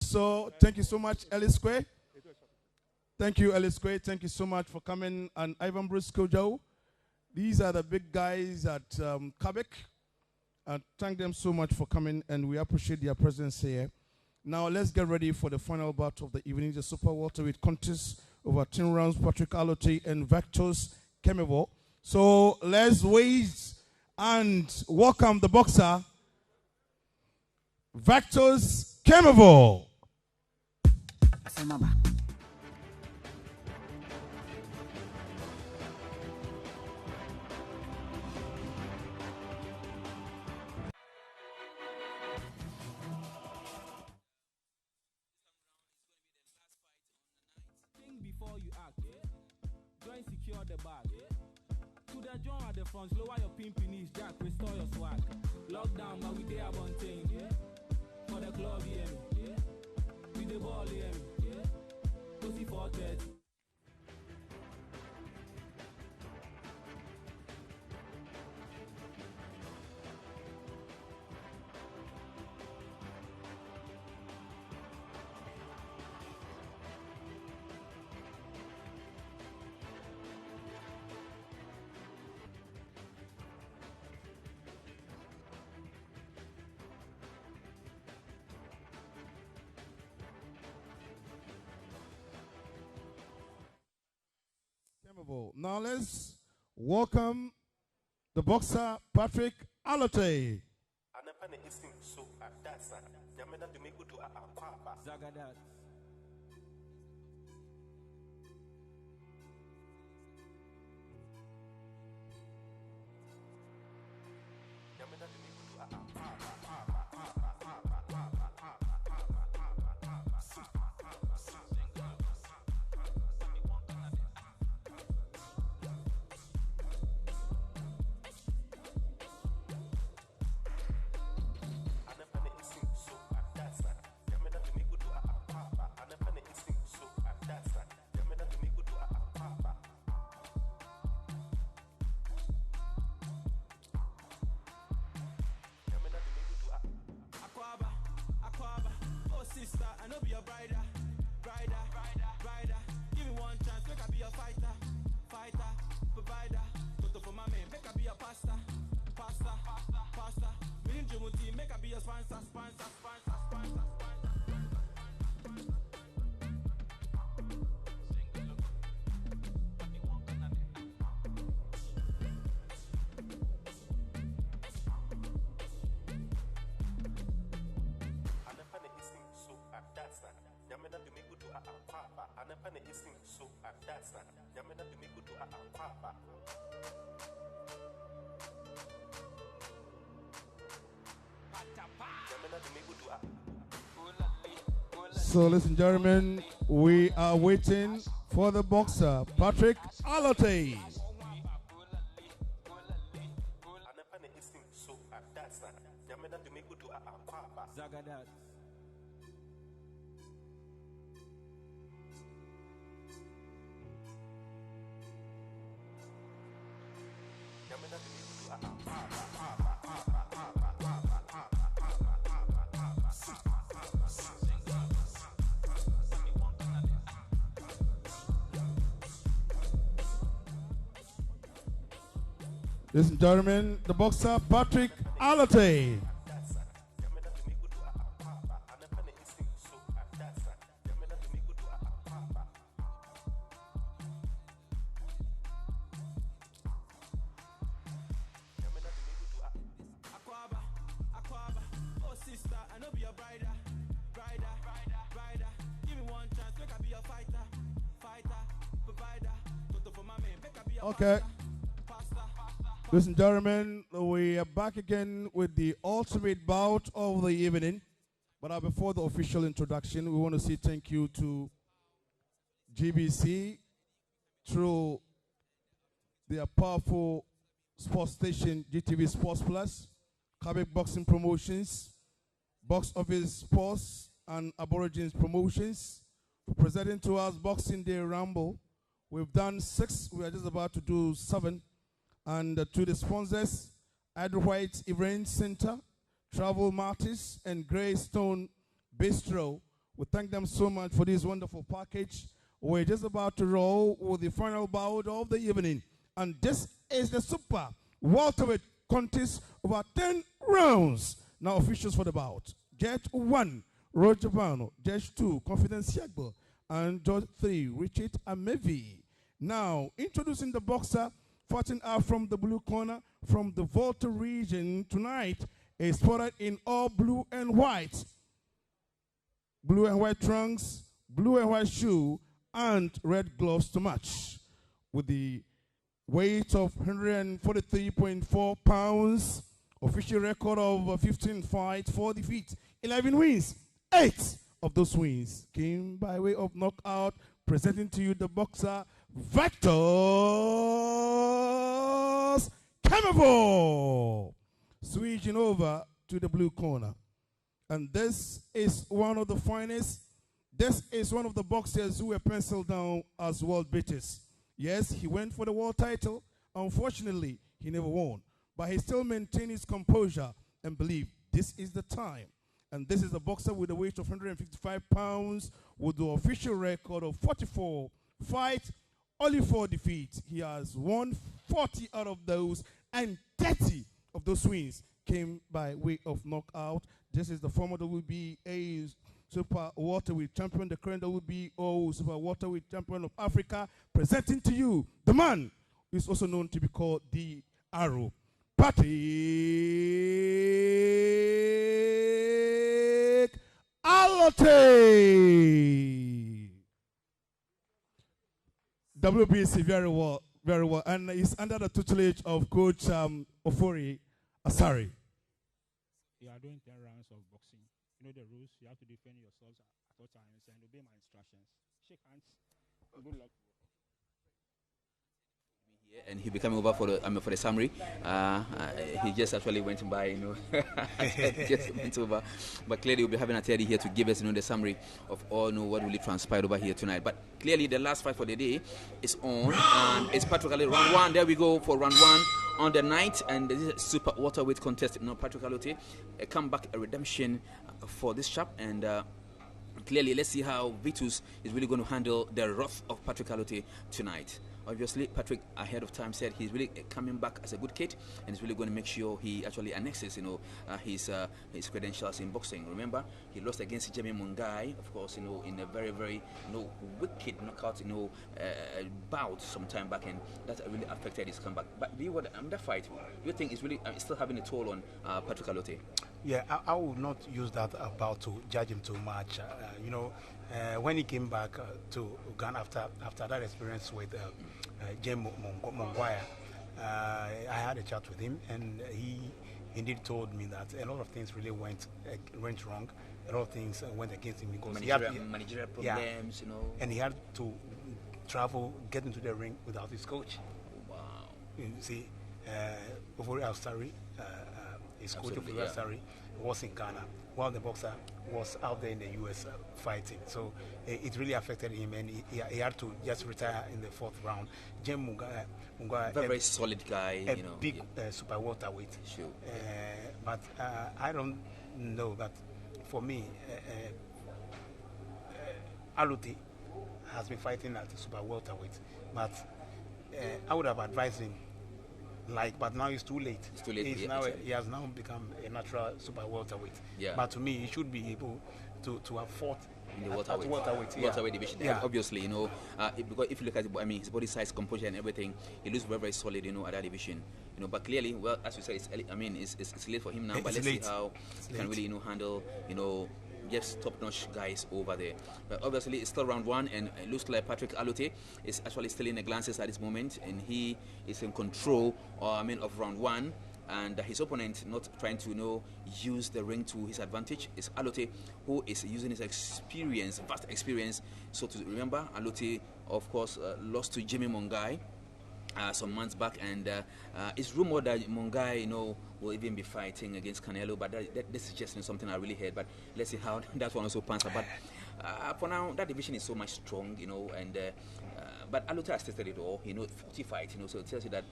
So thank you so much, Ellis Square. Thank you, Ellis Square. Thank you so much for coming. And Ivan Briscoe Joe. These are the big guys at Cabic. Thank them so much for coming, and we appreciate their presence here. Now let's get ready for the final bout of the evening, the Super Welterweight contest over 10 rounds. Patrick Allotey and VICTUS KEMAVOR. So let's wait and welcome the boxer, VICTUS KEMAVOR. Before you act, join secure the bag. To the joint at the front, lower your pimpinies, Jack, restore your swag. Lockdown, but we there about thing. For the club, with the ball, pussy for that. Now let's welcome the boxer, Patrick Allotey. Zagadat. So, ladies and gentlemen, we are waiting for the boxer, Patrick Allotey. Zagadat. Ladies and gentlemen, the boxer, Patrick Allotey. Okay. Ladies and gentlemen, we are back again with the ultimate bout of the evening. But before the official introduction, we want to say thank you to GBC through their powerful sports station, GTV Sports Plus, Cabic Boxing Promotions, Box Office Sports, and Aborigines Promotions for presenting to us Boxing Day Rumble. We've done 6, we are just about to do 7. And to the sponsors, WELTERWEIGHT Event Center, Travel Martis, and Greystone Bistro, We thank them so much for this wonderful package. We're just about to roll with the final bout of the evening. And this is the super welterweight contest over 10 rounds. Now officials for the bout. Jet 1, Roger Bano. Jet 2, Confidence Yagbo. And Judge 3, Richard Amevi. Now, introducing the boxer fighting out from the blue corner from the Volta region tonight is spotted in all blue and white. Blue and white trunks, blue and white shoe, and red gloves to match. With the weight of 143.4 pounds, official record of 15 fights, 4 defeats, 11 wins. 8 of those wins came by way of knockout. Presenting to you the boxer VICTUS KEMAVOR. Switching over to the blue corner. And this is one of the finest. This is one of the boxers who were penciled down as world beaters. Yes, he went for the world title. Unfortunately, he never won. But he still maintained his composure and believed this is the time. And this is a boxer with a weight of 155 pounds with the official record of 44 fights, only 4 defeats. He has won 40 out of those, and 30 of those wins came by way of knockout. This is the former WBA super welterweight champion, the current WBO super welterweight champion of Africa, presenting to you the man who is also known to be called the Arrow. Allotey. WBC very well, and he's under the tutelage of Coach Ofori Asari. You are doing 10 rounds of boxing. You know the rules. You have to defend yourselves at all times and obey my instructions. Shake hands. Good luck. And he'll be coming over for the summary. He just actually went by, you know, just went over. But clearly, we'll be having a Teddy here to give us, you know, the summary of all, you know, what really transpired over here tonight. But clearly, the last fight for the day is on, and it's Patrick Allotey round 1. There we go for round 1 on the night, and this is a super welterweight contest. You know, Patrick Allotey, a comeback, a redemption for this chap, and. Clearly, let's see how VICTUS is really going to handle the wrath of Patrick Allotey tonight. Obviously, Patrick ahead of time said he's really coming back as a good kid, and he's really going to make sure he actually annexes, you know, his credentials in boxing. Remember, he lost against Jamie Mungai, of course, you know, in a very, very, you know, wicked knockout, you know, bout some time back, and that really affected his comeback. But that fight, do you think it's really still having a toll on Patrick Allotey? Yeah, I will not use that about to judge him too much. You know, when he came back to Ghana after that experience with James Mongwaya, I had a chat with him, and he indeed told me that a lot of things really went wrong. A lot of things went against him because managerial problems, yeah, you know, and he had to travel, get into the ring without his coach. Wow. You see, Ofori Asari. His coach of Asari was in Ghana while the boxer was out there in the US fighting. So it really affected him, and he had to just retire in the 4th round. Jem Munga, very solid guy, a you know, big super welterweight. Sure. But I don't know that for me, Allotey has been fighting at super welterweight, but I would have advised him. But now it's too late. It's too late. He has now become a natural super welterweight. Yeah. But to me, he should be able to have fought in the welterweight division. Yeah. Obviously, you know, because if you look at it, I mean, his body size, composure, and everything, he looks very, very solid, you know, at that division. You know, but clearly, well, as you said, it's late for him now. But let's see how he can really, you know, handle, you know, just top-notch guys over there. But obviously, it's still round 1, and it looks like Patrick Allotey is actually still in the glances at this moment, and he is in control, of round 1. And his opponent not trying to, you know, use the ring to his advantage is Allotey, who is using his experience, vast experience. So to remember, Allotey, of course, lost to Jimmy Mungai some months back, and it's rumored that Mungai, you know, will even be fighting against Canelo, but this is just something I really heard. But let's see how that one also pans out. But for now, that division is so much strong, you know, and But Allotey has tested it all. He knows 40 fights, so it tells you that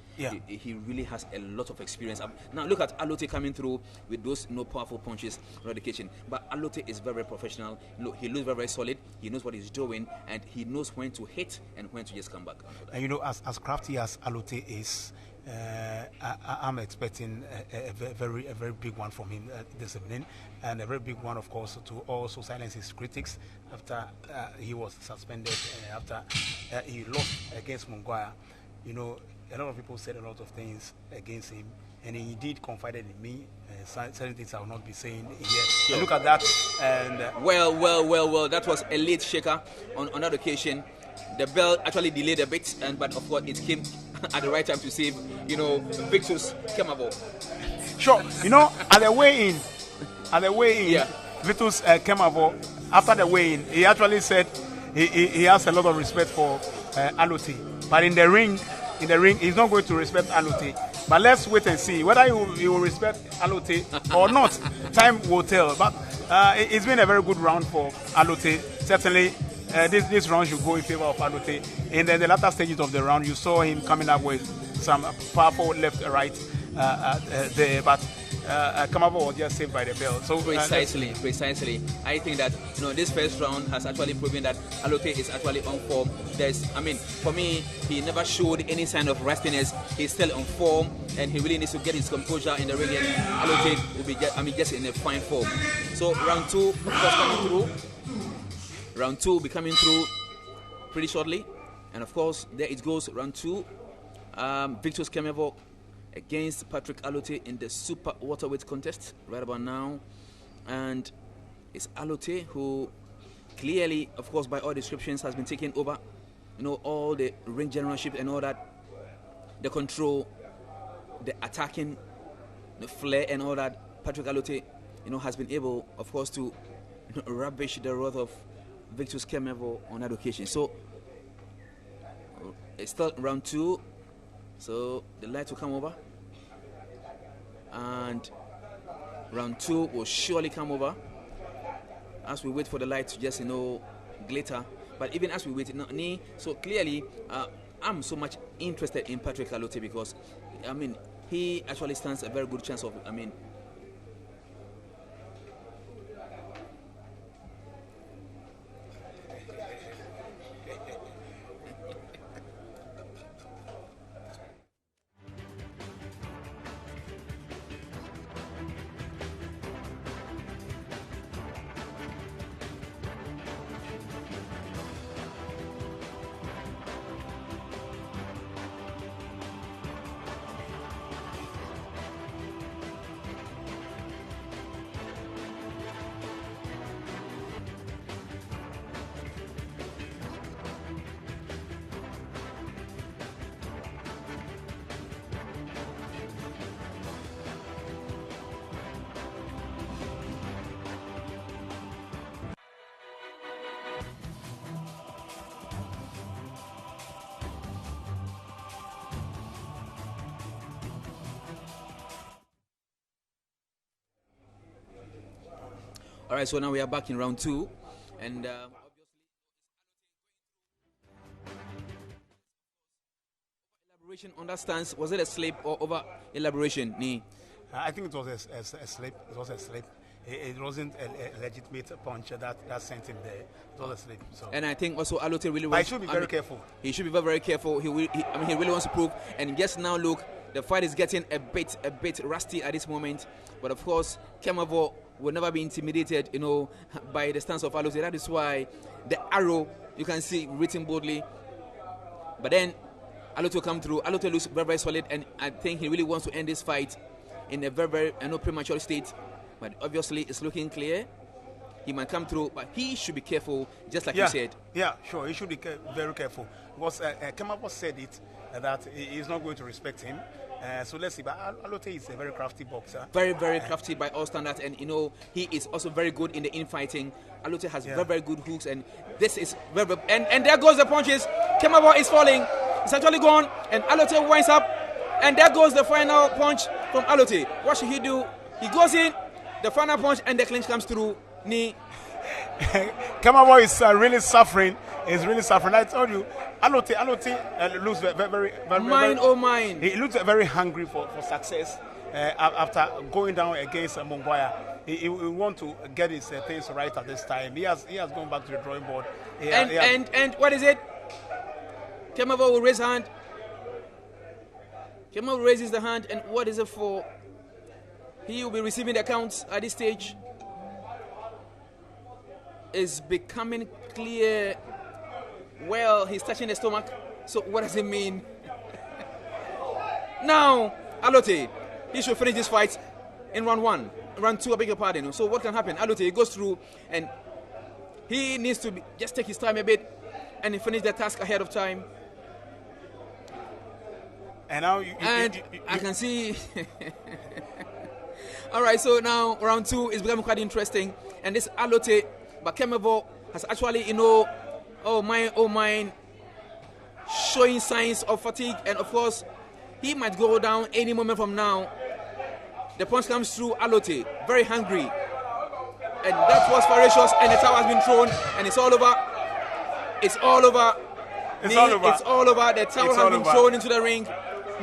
he really has a lot of experience. Now look at Allotey coming through with those powerful punches on the occasion. But Allotey is very, very professional. He looks very, very solid. He knows what he's doing, and he knows when to hit and when to just come back. And as crafty as Allotey is, I'm expecting a very big one from him this evening, and a very big one, of course, to also silence his critics after he was suspended, after he lost against Mongoya. A lot of people said a lot of things against him, and he did confided in me. Certain things I will not be saying here. Sure. Look at that. And well, that was a late shaker on that occasion. The bell actually delayed a bit, but of course it came at the right time to save, VICTUS KEMAVOR. Sure, at the weigh-in, VICTUS KEMAVOR, after the weigh-in, he actually said he has a lot of respect for Allotey, but in the ring, he's not going to respect Allotey. But let's wait and see whether he will respect Allotey or not. Time will tell. But it's been a very good round for Allotey. Certainly, this round should go in favor of Allotey. In the latter stages of the round, you saw him coming up with some powerful left, right there. But KEMAVOR was just saved by the bell. So precisely. I think that this first round has actually proven that Allotey is actually on form. For me, he never showed any sign of rustiness. He's still on form, and he really needs to get his composure in the ring. And Allotey will be just in a fine form. So round 2, of course, coming through. Round 2 will be coming through pretty shortly, and of course there it goes. Round 2, VICTUS KEMAVOR against Patrick Allotey in the super welterweight contest right about now, and it's Allotey who clearly, of course, by all descriptions, has been taking over. All the ring generalship and all that, the control, the attacking, the flair and all that. Patrick Allotey, has been able, of course, to rubbish the wrath of VICTUS KEMAVOR on that occasion. So it's still round 2, so the light will come over, and round 2 will surely come over as we wait for the light to just glitter. But even as we wait, so clearly I'm so much interested in Patrick Allotey because he actually stands a very good chance of All right, so now we are back in round 2, and elaboration on that stance, was it a slip or over elaboration? I think it was a slip. It was a slip. It wasn't a legitimate punch that sent him there. It was a slip. So. And I think also Allotey really wants. But he should be very careful. He should be very, very careful. He really wants to prove. And just now, look, the fight is getting a bit rusty at this moment. But of course, KEMAVOR will never be intimidated, by the stance of Allotey. That is why the arrow, you can see written boldly. But then Allotey will come through. Allotey looks very, very solid, and I think he really wants to end this fight in a very, very premature state. But obviously, it's looking clear. He might come through, but he should be careful, just like you said. Yeah, sure. He should be very careful. Because KEMAVOR said it, that he's not going to respect him. So let's see. But Allotey is a very crafty boxer. Very, very crafty by all standards. And, he is also very good in the infighting. Allotey has very, very good hooks. And this is very, very... And there goes the punches. KEMAVOR is falling. It's actually gone. And Allotey winds up. And there goes the final punch from Allotey. What should he do? He goes in, the final punch, and the clinch comes through. Knee. KEMAVOR is really suffering. He's really suffering. I told you, Allotey looks very Mine, oh mine. He looks very hungry for success after going down against Mongwaya. He want to get his things right at this time. He has gone back to the drawing board. And what is it? KEMAVOR will raise hand. KEMAVOR raises the hand, and what is it for? He will be receiving the accounts at this stage. It's becoming clear. Well, he's touching the stomach. So what does it mean? Now, Allotey, he should finish this fight in round 1. Round 2, I beg your pardon. So what can happen? Allotey goes through, and he needs to just take his time a bit and he finish the task ahead of time. And now I can see. All right, so now round 2 is becoming quite interesting, and this Allotey, but KEMAVOR has actually, oh mine, showing signs of fatigue, and of course, he might go down any moment from now. The punch comes through Allotey, very hungry, and that was ferocious, and the towel has been thrown, and it's all over. It's all over. It's all over. It's all over. The towel has been thrown into the ring.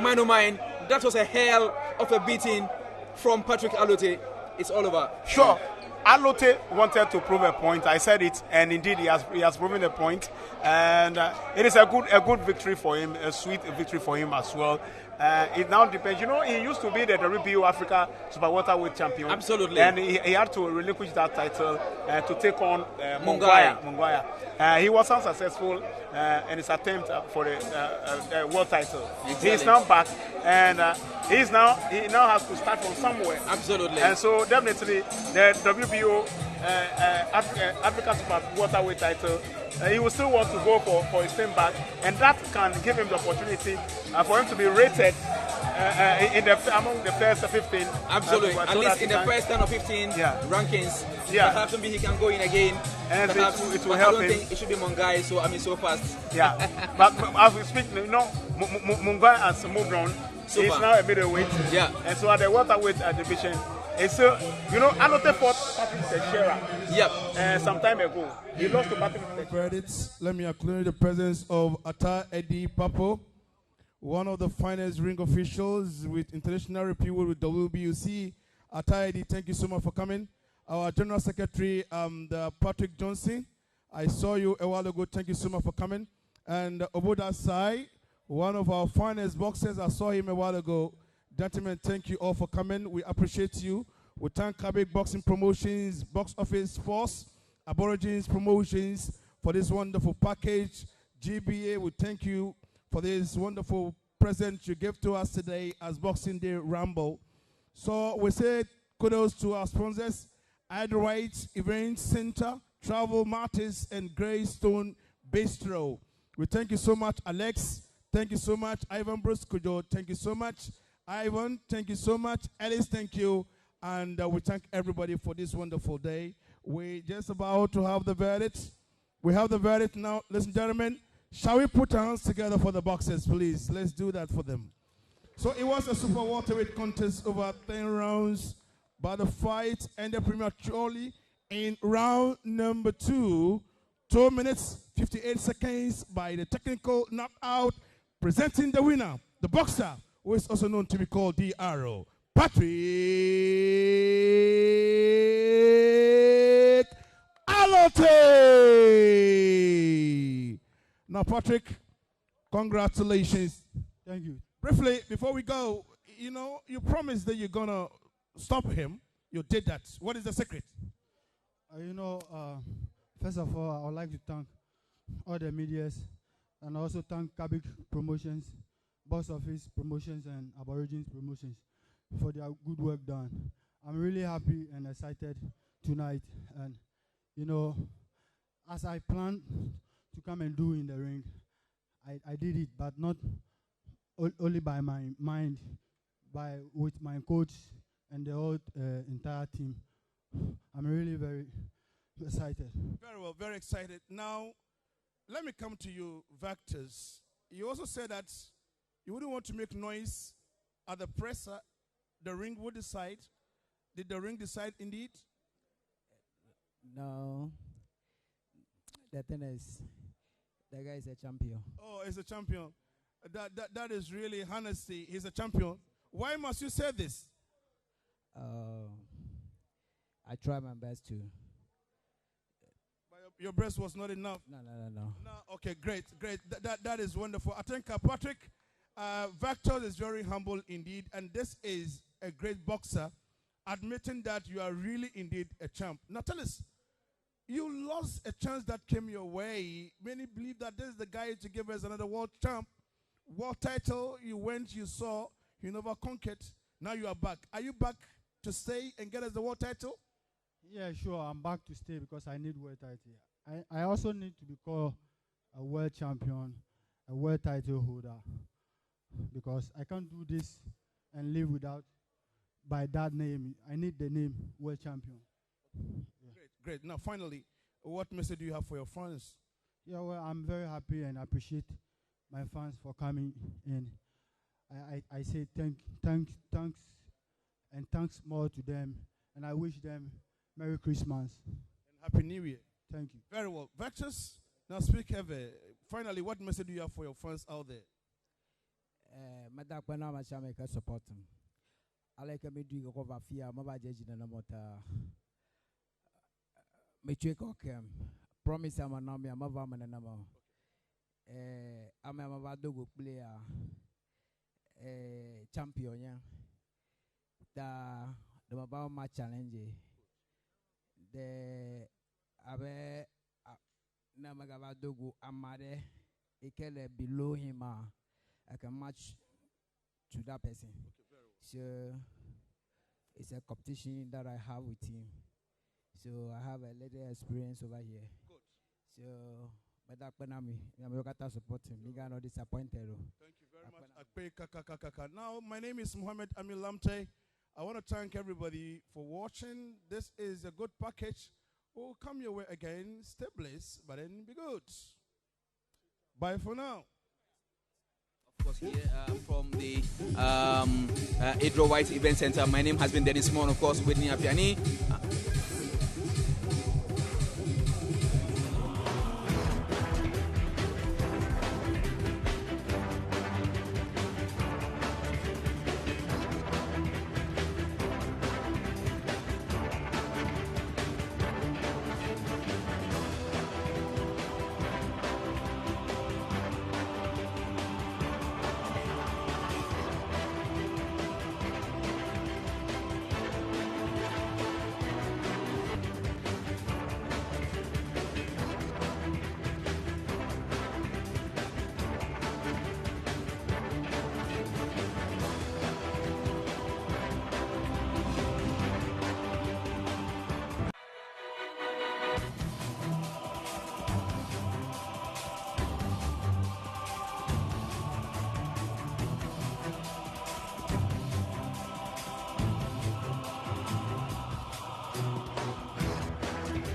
Man oh mine, that was a hell of a beating from Patrick Allotey. It's all over. Sure. Allotey wanted to prove a point. I said it, and indeed he has proven a point. And it is a good victory for him, a sweet victory for him as well. It now depends. He used to be the WBO Africa Super Welterweight champion. Absolutely. And he had to relinquish that title to take on Mongwaya. He was unsuccessful in his attempt for the world title. Exactly. He's now back, and he now has to start from somewhere. Absolutely. And so definitely the WBO Africa Super Welterweight title, he will still want to go for his team back, and that can give him the opportunity for him to be rated among the first 15. Absolutely, at least in the first 10 or 15 rankings. Yeah. Perhaps maybe he can go in again. And perhaps, it will help him. I don't think it should be Mungai, so fast. Yeah, but as we speak, Mungai has moved on. Super. He's now a middleweight. Yeah. And so at the welterweight division, and so Allotey fought Patrick Teixeira. Yep. Some time ago, he lost to Patrick Teixeira. Credits. Let me acknowledge the presence of Allotey Papo, one of the finest ring officials with international repute with WBUC. Allotey, thank you so much for coming. Our General Secretary, Patrick Johnson, I saw you a while ago. Thank you so much for coming. And Oboda Sai, one of our finest boxers, I saw him a while ago. Gentlemen, thank you all for coming. We appreciate you. We thank Cabic Boxing Promotions, Box Office Force, Aborigines Promotions for this wonderful package. GBA, we thank you for this wonderful present you gave to us today as Boxing Day Ramble. So we say kudos to our sponsors, Allotey Event Center, Travel Matters, and Greystone Bistro. We thank you so much, Alex. Thank you so much, Ivan Bruscujo. Thank you so much, Ivan. Thank you so much, Alice. Thank you. And we thank everybody for this wonderful day. We're just about to have the verdict. We have the verdict now. Ladies and gentlemen, shall we put our hands together for the boxers, please? Let's do that for them. So it was a super welterweight contest over 10 rounds, but the fight ended prematurely in round number 2, 2 minutes, 58 seconds by the technical knockout, presenting the winner, the boxer, who is also known to be called the Arrow, Patrick Allotey. Now, Patrick, congratulations. Thank you. Briefly, before we go, you promised that you're going to stop him. You did that. What is the secret? First of all, I would like to thank all the medias and also thank Cabic Promotions, Box Office Promotions, and Aborigines Promotions for their good work done. I'm really happy and excited tonight. And, as I planned to come and do in the ring, I did it, but not only by my mind, with my coach and the whole entire team. I'm really very excited. Very well, very excited. Now, let me come to you, VICTUS. You also said that you wouldn't want to make noise at the presser. The ring would decide. Did the ring decide indeed? No. The The guy is a champion. Oh, he's a champion. That is really honesty. He's a champion. Why must you say this? I try my best to. But your breast was not enough. No. No. Okay, great. That is wonderful. I think Patrick VICTUS is very humble indeed, and this is a great boxer, admitting that you are really indeed a champ. Now tell us, you lost a chance that came your way. Many believe that this is the guy to give us another world champ. World title, you went, you saw, you never conquered. Now you are back. Are you back to stay and get us the world title? Yeah, sure. I'm back to stay because I need world title. I also need to be called a world champion, a world title holder, because I can't do this and live without by that name. I need the name world champion. Yeah. Great. Now, finally, what message do you have for your fans? Yeah, well, I'm very happy and appreciate my fans for coming in. I say thanks, and thanks more to them, and I wish them Merry Christmas and Happy New Year. Thank you. Very well. VICTUS, now speak heavy. Finally, what message do you have for your fans out there? Madakwana machameka support him. I like me do go over fear. Maba jeji na mota. Me check okay. Promise I'm na me maba man na mo. I'm a maba dogo player. Champion ya. The maba ma challenge. The abe na magaba dogo amade. Ikele below him. I can match to that person. Okay, so it's a competition that I have with him. So I have a little experience over here. Good. So, but that penami, I'm going to support him. You are not disappointed. Thank you very much. Now, my name is Mohammed Amil Lamte. I want to thank everybody for watching. This is a good package. We'll come your way again. Stay blessed, but then be good. Bye for now. Of course, here from the WELTERWEIGHT Event Center. My name has been Dennis Mon, of course, with Nia Piani.